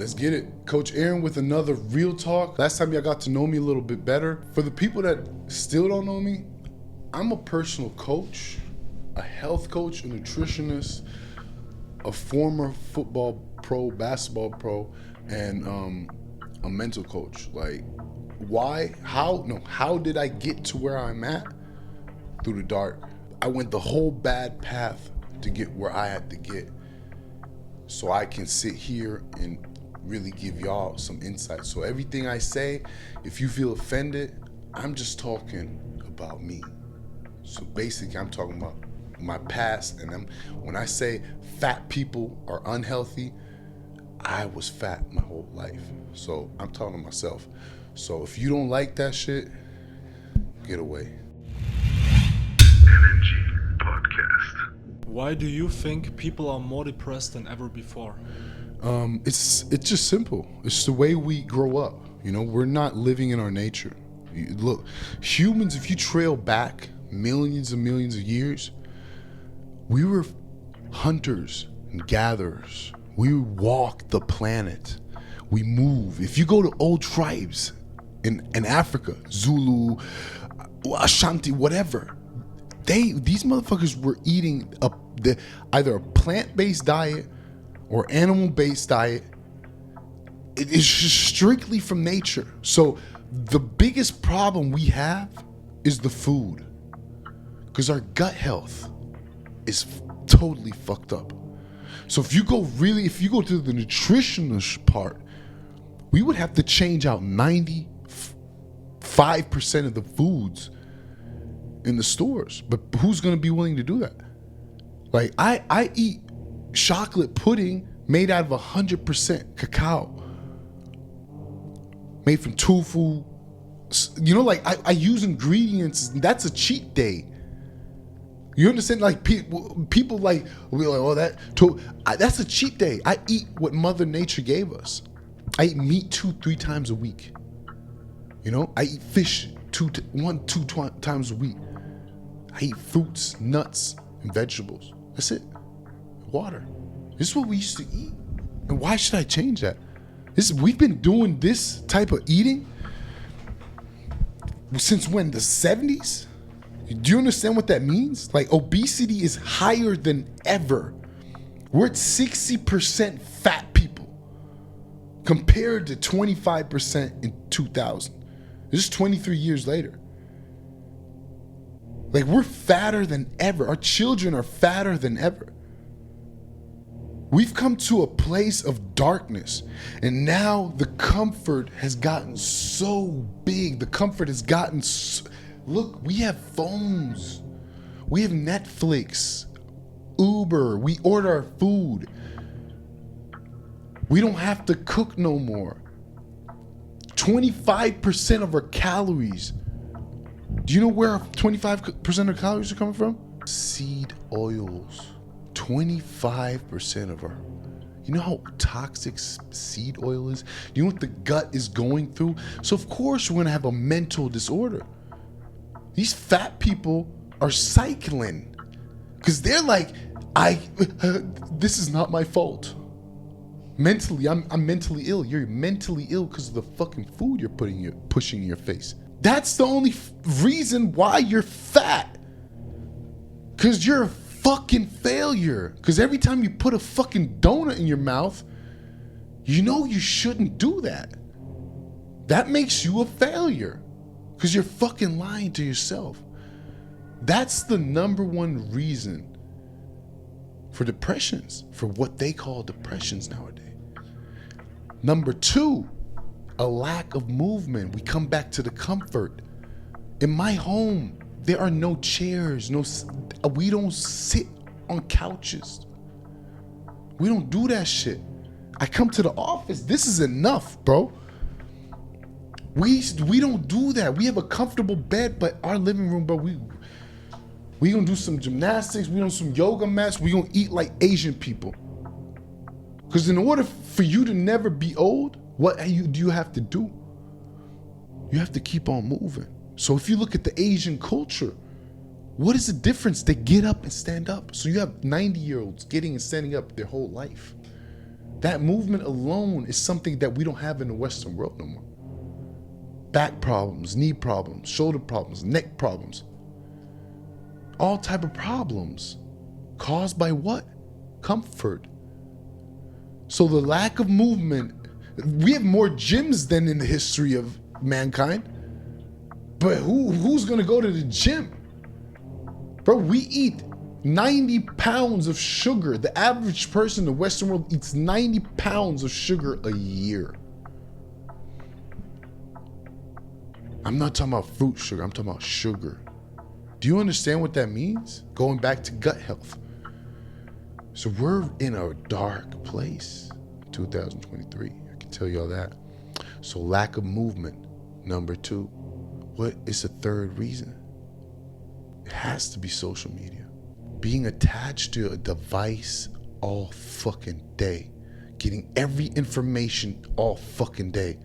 Let's get it. Coach Aaron with another Real Talk. Last time y'all got to know me a little bit better. For the people that still don't know me, I'm a personal coach, a health coach, a nutritionist, a former football pro, basketball pro, and a mental coach. Like, why? How did I get to where I'm at? Through the dark. I went the whole bad path to get where I had to get, so I can sit here and really give y'all some insight. So everything I say, if you feel offended, I'm just talking about me. So basically, I'm talking about my past, and when I say fat people are unhealthy, I was fat my whole life. So I'm talking to myself. So if you don't like that shit, get away. NNG Podcast. Why do you think people are more depressed than ever before? It's just simple. It's the way we grow up. You know, we're not living in our nature. Look, humans, if you trail back millions and millions of years, we were hunters and gatherers. We walked the planet. We move. If you go to old tribes in Africa, Zulu, Ashanti, whatever, these motherfuckers were eating either a plant-based diet or animal-based diet. It is just strictly from nature. So the biggest problem we have is the food, because our gut health is totally fucked up. So if you go to the nutritionist part, we would have to change out 95% of the foods in the stores. But who's gonna be willing to do that? Like, I eat chocolate pudding made out of 100% cacao, made from tofu. You know, like I use ingredients. That's a cheat day. You understand? Like people like, we're like, that's a cheat day. I eat what Mother Nature gave us. I eat meat 2-3 times a week. You know, I eat fish 2 times a week. I eat fruits, nuts, and vegetables. That's it. Water. This is what we used to eat. And why should I change that? We've been doing this type of eating since when? The 70s? Do you understand what that means? Like, obesity is higher than ever. We're at 60% fat people compared to 25% in 2000. This is 23 years later. Like, we're fatter than ever. Our children are fatter than ever. We've come to a place of darkness, and now the comfort has gotten so big. The comfort has gotten look, we have phones. We have Netflix, Uber. We order our food. We don't have to cook no more. 25% of our calories. Do you know where 25% of calories are coming from? Seed oils. 25% of our. You know how toxic seed oil is? You know what the gut is going through? So of course we're gonna have a mental disorder. These fat people are cycling because they're like, this is not my fault. Mentally, I'm mentally ill. You're mentally ill because of the fucking food you're pushing in your face. That's the only reason why you're fat. Because you're a fucking failure. Because every time you put a fucking donut in your mouth, you know you shouldn't do that. That makes you a failure. Because you're fucking lying to yourself. That's the number one reason for depressions, for what they call depressions nowadays. Number two, a lack of movement. We come back to the comfort. In my home, there are no chairs, we don't sit on couches. We don't do that shit. I come to the office, this is enough, bro. We don't do that. We have a comfortable bed, but our living room, bro, we gonna do some gymnastics, we gonna do some yoga mats, we gonna eat like Asian people. Because in order for you to never be old, what do you have to do? You have to keep on moving. So if you look at the Asian culture, what is the difference? They get up and stand up. So you have 90-year-olds getting and standing up their whole life. That movement alone is something that we don't have in the Western world no more. Back problems, knee problems, shoulder problems, neck problems. All type of problems caused by what? Comfort. So the lack of movement, we have more gyms than in the history of mankind. But who's gonna go to the gym? Bro, we eat 90 pounds of sugar. The average person in the Western world eats 90 pounds of sugar a year. I'm not talking about fruit sugar, I'm talking about sugar. Do you understand what that means? Going back to gut health. So we're in a dark place, 2023. I can tell you all that. So lack of movement, number 2. What is the third reason? It has to be social media. Being attached to a device all fucking day. Getting every information all fucking day.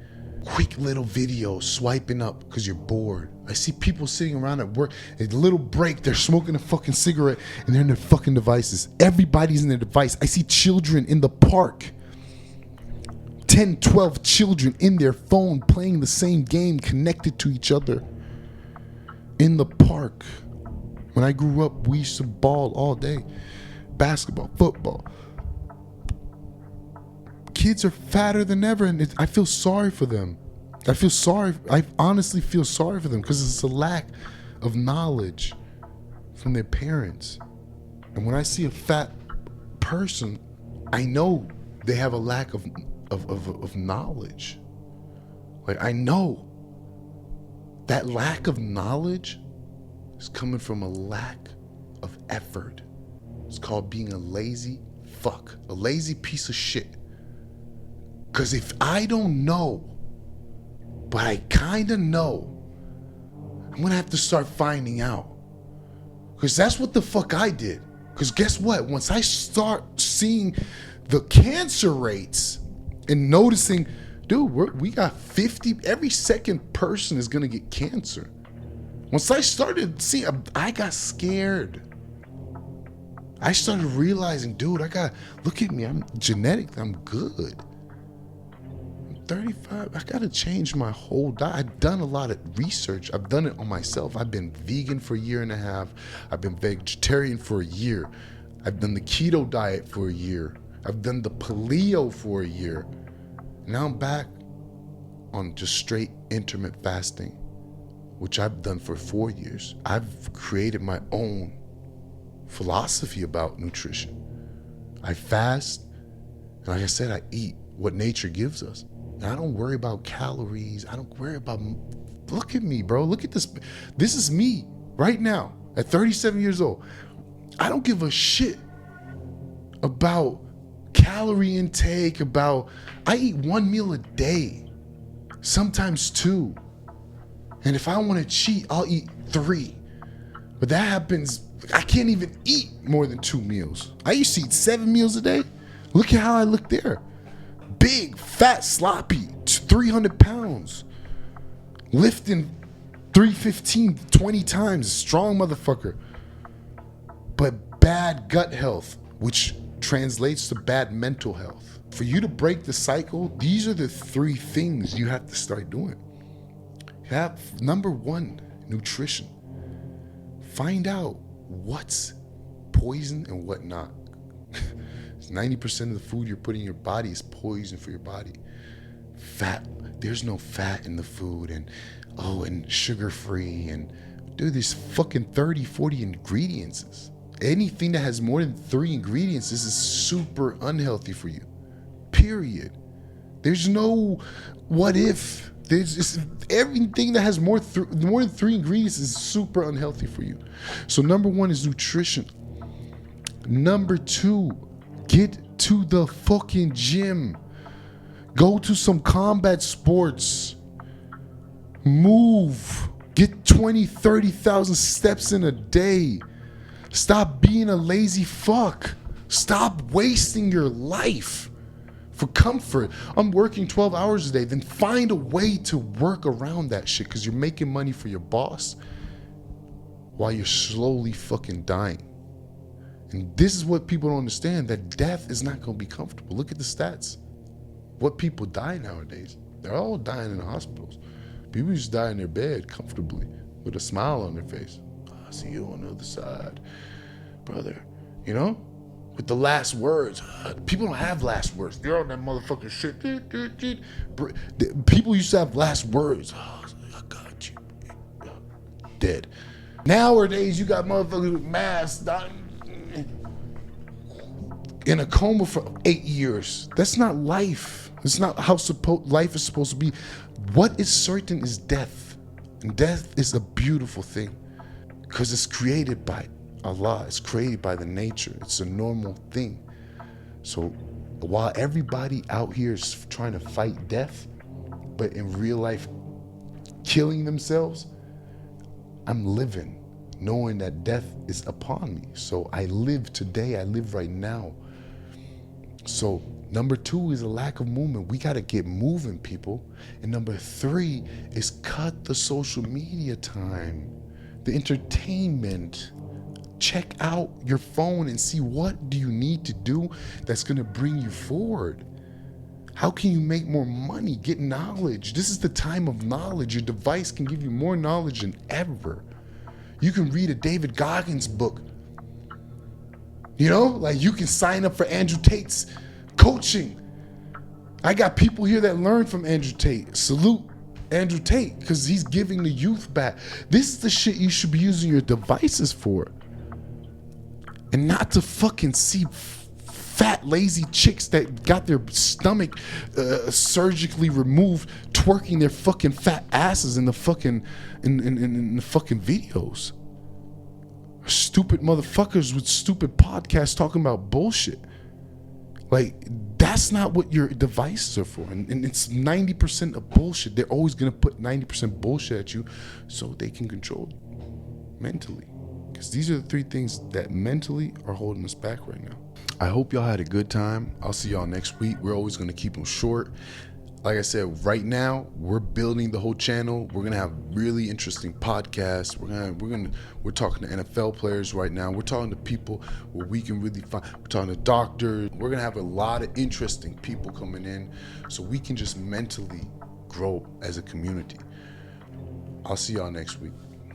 Quick little videos, swiping up because you're bored. I see people sitting around at work, a little break, they're smoking a fucking cigarette and they're in their fucking devices. Everybody's in their device. I see children in the park. 10, 12 children in their phone playing the same game, connected to each other in the park. When I grew up, we used to ball all day. Basketball, football. Kids are fatter than ever, and I feel sorry for them. I honestly feel sorry for them because it's a lack of knowledge from their parents. And when I see a fat person, I know they have a lack of knowledge. Like, I know that lack of knowledge is coming from a lack of effort. It's called being a lazy fuck, a lazy piece of shit. Because if I don't know, but I kind of know, I'm going to have to start finding out. Because that's what the fuck I did. Because guess what? Once I start seeing the cancer rates and noticing, dude, we got 50, every second person is going to get cancer. Once I started seeing, I got scared. I started realizing, dude, look at me, I'm genetic, I'm good. 35, I gotta change my whole diet. I've done a lot of research. I've done it on myself. I've been vegan for a year and a half. I've been vegetarian for a year. I've done the keto diet for a year. I've done the paleo for a year. Now I'm back on just straight intermittent fasting, which I've done for 4 years. I've created my own philosophy about nutrition. I fast, and like I said, I eat what nature gives us. And I don't worry about calories. I don't worry about, look at me, bro. Look at this. This is me right now at 37 years old. I don't give a shit about calorie intake, I eat 1 meal a day, sometimes 2. And if I want to cheat, I'll eat 3. But that happens, I can't even eat more than 2 meals. I used to eat 7 meals a day. Look at how I look there. Big, fat, sloppy, 300 pounds. Lifting 315, 20 times, strong motherfucker. But bad gut health, which translates to bad mental health. For you to break the cycle, these are the 3 things you have to start doing. Number 1, nutrition. Find out what's poison and what not. 90% of the food you're putting in your body is poison for your body. Fat, there's no fat in the food, and sugar-free, and dude, there's fucking 30, 40 ingredients. Anything that has more than 3 ingredients, this is super unhealthy for you. Period. There's no what if. Everything that has more than 3 ingredients is super unhealthy for you. So number 1 is nutrition. Number 2, get to the fucking gym. Go to some combat sports. Move. Get 20, 30,000 steps in a day. Stop being a lazy fuck. Stop wasting your life for comfort. I'm working 12 hours a day. Then find a way to work around that shit, because you're making money for your boss while you're slowly fucking dying. And this is what people don't understand, that death is not going to be comfortable. Look at the stats. What people die nowadays. They're all dying in the hospitals. People just die in their bed comfortably with a smile on their face. I'll see you on the other side, brother. You know? With the last words. People don't have last words. They're on that motherfucking shit. People used to have last words. Oh, I got you. Dead. Nowadays, you got motherfuckers with masks dying in a coma for 8 years. That's not life. It's not how life is supposed to be. What is certain is death. And death is a beautiful thing because it's created by Allah. It's created by the nature. It's a normal thing. So while everybody out here is trying to fight death, but in real life killing themselves, I'm living knowing that death is upon me. So I live today. I live right now. So number 2 is a lack of movement. We got to get moving, people. And number 3 is cut the social media time, the entertainment. Check out your phone and see what do you need to do that's going to bring you forward. How can you make more money? Get knowledge. This is the time of knowledge. Your device can give you more knowledge than ever. You can read a David Goggins book. You know, like you can sign up for Andrew Tate's coaching. I got people here that learn from Andrew Tate. Salute Andrew Tate because he's giving the youth back. This is the shit you should be using your devices for. And not to fucking see fat, lazy chicks that got their stomach surgically removed, twerking their fucking fat asses in the fucking in the fucking videos. Stupid motherfuckers with stupid podcasts talking about bullshit. Like, that's not what your devices are for. And it's 90% of bullshit. They're always gonna put 90% bullshit at you so they can control you mentally. Because these are the 3 things that mentally are holding us back right now. I hope y'all had a good time. I'll see y'all next week. We're always going to keep them short. Like I said, right now we're building the whole channel. We're gonna have really interesting podcasts. We're talking to NFL players right now. We're talking to people where we can really find. We're talking to doctors. We're gonna have a lot of interesting people coming in, so we can just mentally grow as a community. I'll see y'all next week.